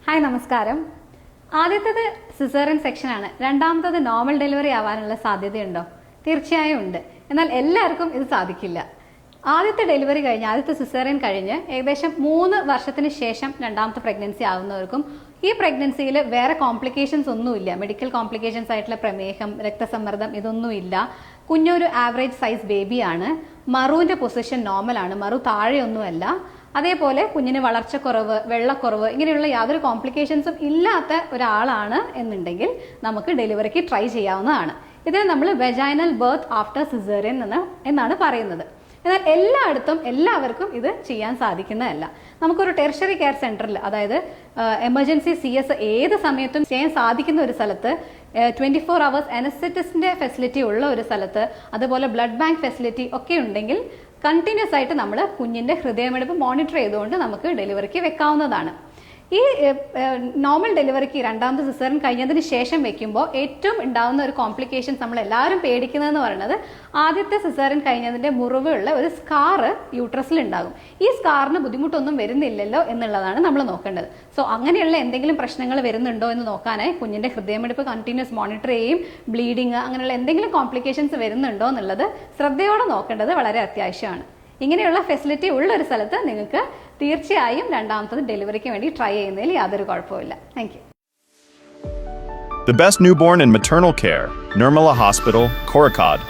Hi നമസ്കാരം. ആദ്യത്തേത് caesarean സെക്ഷനാണ്. രണ്ടാമത്തത് നോർമൽ ഡെലിവറി ആവാനുള്ള സാധ്യതയുണ്ടോ? തീർച്ചയായും ഉണ്ട്. എന്നാൽ എല്ലാവർക്കും ഇത് സാധിക്കില്ല. ആദ്യത്തെ ഡെലിവറി കഴിഞ്ഞ് ആദ്യത്തെ സിസേറിയൻ കഴിഞ്ഞ് ഏകദേശം 3 വർഷത്തിന് ശേഷം രണ്ടാമത്തെ പ്രഗ്നൻസി ആവുന്നവർക്കും ഈ പ്രഗ്നൻസിയിൽ വേറെ കോംപ്ലിക്കേഷൻസ് ഒന്നുമില്ല. മെഡിക്കൽ കോംപ്ലിക്കേഷൻസ് ആയിട്ടുള്ള പ്രമേഹം, രക്തസമ്മർദ്ദം ഇതൊന്നുമില്ല. കുഞ്ഞൊരു ആവറേജ് സൈസ് ബേബിയാണ്. മറുവിന്റെ പൊസിഷൻ നോർമലാണ്. മറു താഴെയൊന്നുമല്ല. അതേപോലെ കുഞ്ഞിന് വളർച്ചക്കുറവ്, വെള്ളക്കുറവ് ഇങ്ങനെയുള്ള യാതൊരു കോംപ്ലിക്കേഷൻസും ഇല്ലാത്ത ഒരാളാണ് എന്നുണ്ടെങ്കിൽ നമുക്ക് ഡെലിവറിക്ക് ട്രൈ ചെയ്യാവുന്നതാണ്. ഇതിനെ നമ്മൾ വെജൈനൽ ബർത്ത് ആഫ്റ്റർ സിസേറിയൻ എന്നാണ് പറയുന്നത്. എന്നാൽ എല്ലായിടത്തും എല്ലാവർക്കും ഇത് ചെയ്യാൻ സാധിക്കുന്നതല്ല. നമുക്കൊരു ടെർഷറി കെയർ സെന്ററിൽ, അതായത് എമർജൻസി CS ഏത് സമയത്തും ചെയ്യാൻ സാധിക്കുന്ന ഒരു സ്ഥലത്ത്, 24 hours അനസ്തെറ്റിസ്റ്റിന്റെ ഫെസിലിറ്റി ഉള്ള ഒരു സ്ഥലത്ത്, അതുപോലെ ബ്ലഡ് ബാങ്ക് ഫെസിലിറ്റി ഒക്കെ ഉണ്ടെങ്കിൽ കണ്ടിന്യൂസ് ആയിട്ട് നമ്മൾ കുഞ്ഞിന്റെ ഹൃദയമിടിപ്പ് മോണിറ്റർ ചെയ്തുകൊണ്ട് നമുക്ക് ഡെലിവറിക്ക് വെക്കാവുന്നതാണ്. ഈ നോർമൽ ഡെലിവറിക്ക് രണ്ടാമത്തെ സിസേറിയൻ കഴിഞ്ഞതിന് ശേഷം വെക്കുമ്പോൾ ഏറ്റവും ഉണ്ടാകുന്ന ഒരു കോംപ്ലിക്കേഷൻസ് നമ്മൾ എല്ലാവരും പേടിക്കുന്നതെന്ന് പറയുന്നത്, ആദ്യത്തെ സിസേറിയൻ കഴിഞ്ഞതിന്റെ മുറിവുള്ള ഒരു സ്കാറ് യൂട്രസിൽ ഉണ്ടാകും. ഈ സ്കാറിന് ബുദ്ധിമുട്ടൊന്നും വരുന്നില്ലല്ലോ എന്നുള്ളതാണ് നമ്മൾ നോക്കേണ്ടത്. സോ അങ്ങനെയുള്ള എന്തെങ്കിലും പ്രശ്നങ്ങൾ വരുന്നുണ്ടോ എന്ന് നോക്കാനായി കുഞ്ഞിന്റെ ഹൃദയമിടിപ്പ് കണ്ടിന്യൂസ് മോണിറ്റർ ചെയ്യും. ബ്ലീഡിങ് അങ്ങനെയുള്ള എന്തെങ്കിലും കോംപ്ലിക്കേഷൻസ് വരുന്നുണ്ടോ എന്നുള്ളത് ശ്രദ്ധയോടെ നോക്കേണ്ടത് വളരെ അത്യാവശ്യമാണ്. ഇങ്ങനെയുള്ള ഫെസിലിറ്റി ഉള്ള ഒരു സ്ഥലത്ത് നിങ്ങൾക്ക് തീർച്ചയായും രണ്ടാമത്തത് ഡെലിവറിക്ക് വേണ്ടി ട്രൈ ചെയ്യുന്നതിൽ യാതൊരു കുഴപ്പമില്ല. Thank you. The best newborn and maternal care, Nirmala Hospital, Korakad.